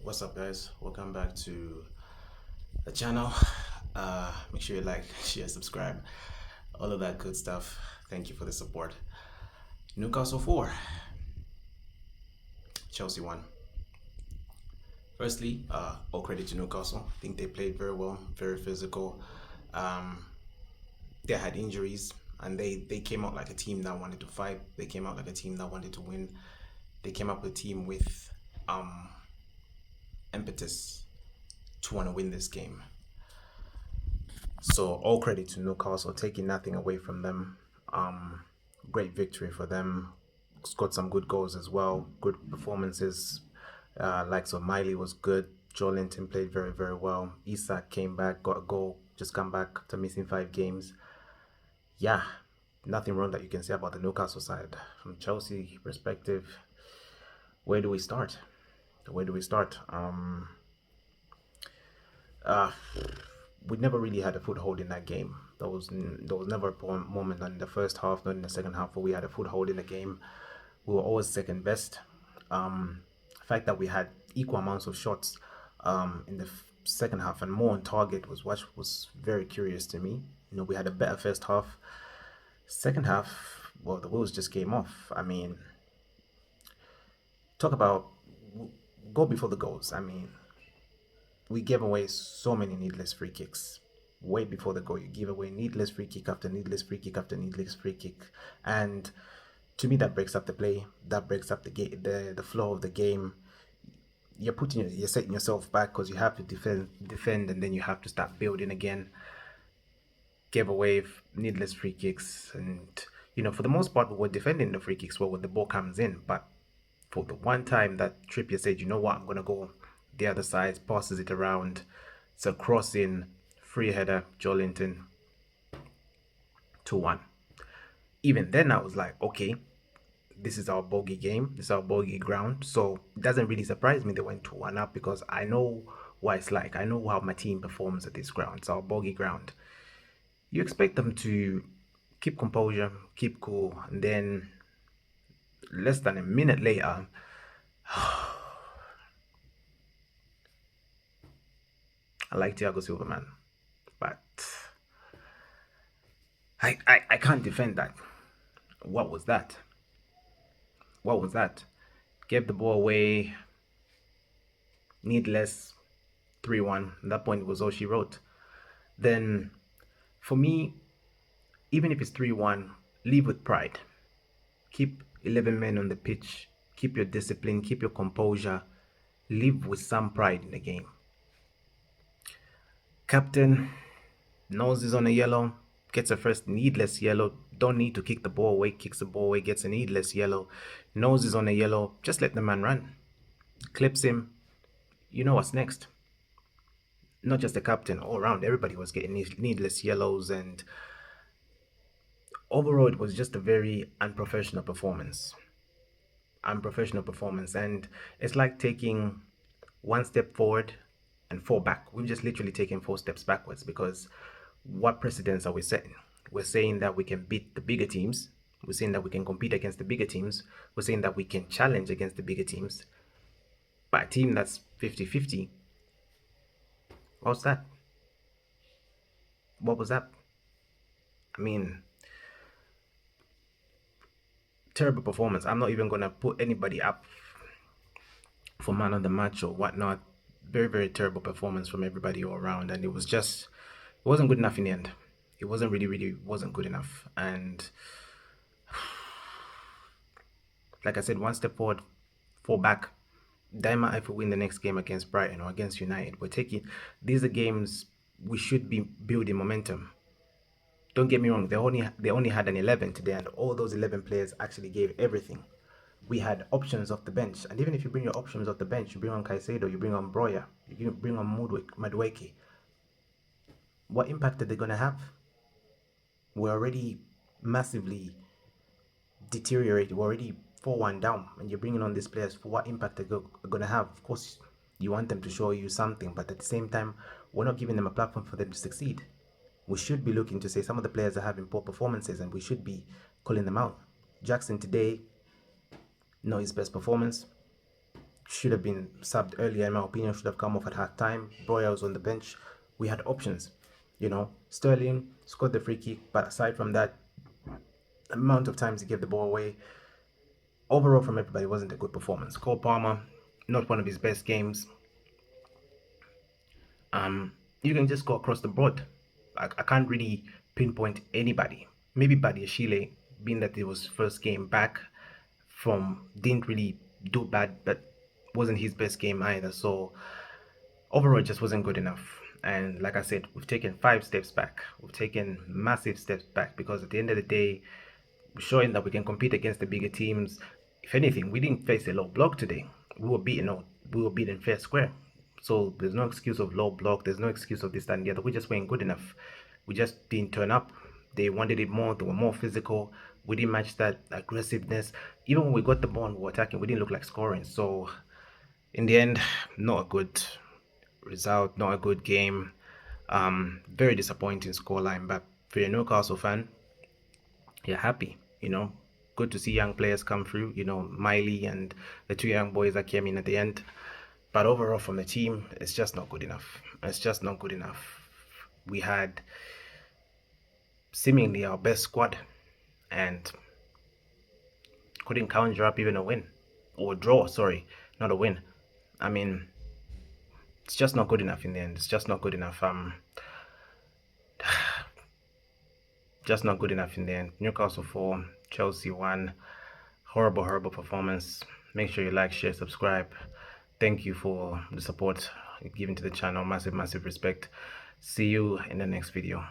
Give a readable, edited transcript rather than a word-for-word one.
What's up, guys? Welcome back to the channel. Make sure you like, share, subscribe, all of that good stuff. Thank you for the support. Newcastle 4, Chelsea 1. Firstly, all credit to Newcastle. I think they played very well, very physical. Um, they had injuries, and they came out like a team that wanted to fight. They came out like a team that wanted to win. They came up with a team with impetus to want to win this game. So all credit to Newcastle, taking nothing away from them. Great victory for them. Scored some good goals as well. Good performances. Likes of Miley was good. Joe Linton played very, very well. Isak came back, got a goal, just come back after missing 5 games. Yeah, nothing wrong that you can say about the Newcastle side. From Chelsea perspective, where do we start? Where do we start? We never really had a foothold in that game. There was never a moment in the first half, not in the second half, where we had a foothold in the game. We were always second best. The fact that we had equal amounts of shots in the second half and more on target was what was very curious to me. We had a better first half. Second half, well, the wheels just came off. I mean, talk about go before the goals. I mean, we gave away so many needless free kicks. Way before the goal, you give away needless free kick after needless free kick after needless free kick, and to me that breaks up the play. That breaks up the flow of the game. You're setting yourself back because you have to defend, and then you have to start building again. Gave away needless free kicks, and for the most part we were defending the free kicks well when the ball comes in. But for the one time that Trippier said, you know what, I'm gonna go the other side, passes it around. It's a crossing, free header, Joe Linton, 2-1. Even then, I was like, okay, this is our bogey game, this is our bogey ground. So it doesn't really surprise me they went 2-1 up, because I know what it's like. I know how my team performs at this ground. It's our bogey ground. You expect them to keep composure, keep cool, and then less than a minute later, I like Thiago Silva, man, but I can't defend that. What was that? What was that? Gave the ball away, needless, 3-1. At that point, it was all she wrote. Then, for me, even if it's 3-1, leave with pride. Keep 11 men on the pitch. Keep your discipline, keep your composure. Live with some pride in the game. Captain, noses on a yellow, gets a first needless yellow. Don't need to kick the ball away, kicks the ball away, gets a needless yellow. Noses on a yellow, just let the man run. Clips him. You know what's next. Not just the captain, all around, everybody was getting needless yellows, and overall it was just a very unprofessional performance. And it's like taking one step forward and 4 back. We've just literally taken 4 steps backwards, because what precedents are we setting? We're saying that we can beat the bigger teams. We're saying that we can compete against the bigger teams. We're saying that we can challenge against the bigger teams. But a team that's 50-50, what's that? What was that? I mean, terrible performance. I'm not even going to put anybody up for man of the match or whatnot. Very, very terrible performance from everybody all around. And it wasn't good enough in the end. It wasn't really wasn't good enough. And like I said, 1 step forward, 4 back. Daima, if we win the next game against Brighton or against United, these are games we should be building momentum. Don't get me wrong, they only had an 11 today, and all those 11 players actually gave everything. We had options off the bench, and even if you bring your options off the bench, you bring on Caicedo, you bring on Broya, you bring on Madueke, what impact are they going to have? We're already massively deteriorated. We're already 4-1 down, and you're bringing on these players. For what impact are going to have? Of course, you want them to show you something, but at the same time, we're not giving them a platform for them to succeed. We should be looking to say some of the players are having poor performances, and we should be calling them out. Jackson today, not his best performance. should have been subbed earlier, in my opinion, should have come off at half time. Broya was on the bench. We had options. Sterling scored the free kick, but aside from that, the amount of times he gave the ball away, overall from everybody, wasn't a good performance. Cole Palmer, not one of his best games. You can just go across the board. I can't really pinpoint anybody. Maybe Badiashile, being that it was first game back didn't really do bad, but wasn't his best game either. So overall, it just wasn't good enough. And like I said, we've taken 5 steps back. We've taken massive steps back because at the end of the day, we're showing that we can compete against the bigger teams. If anything, we didn't face a low block today. We were beaten out. We were beaten fair square. So there's no excuse of low block. There's no excuse of this, that, and the other. We just weren't good enough. We just didn't turn up. They wanted it more. They were more physical. We didn't match that aggressiveness. Even when we got the ball and we were attacking, we didn't look like scoring. So in the end, not a good result, not a good game. Very disappointing scoreline. But for a Newcastle fan, you're happy. Good to see young players come through. Miley and the 2 young boys that came in at the end. But overall, from the team, it's just not good enough. It's just not good enough. We had seemingly our best squad and couldn't conjure up even a win or a draw. Sorry, not a win. I mean, it's just not good enough in the end. It's just not good enough. Just not good enough in the end. Newcastle 4, Chelsea 1. Horrible, horrible performance. Make sure you like, share, subscribe. Thank you for the support given to the channel. Massive, massive respect. See you in the next video.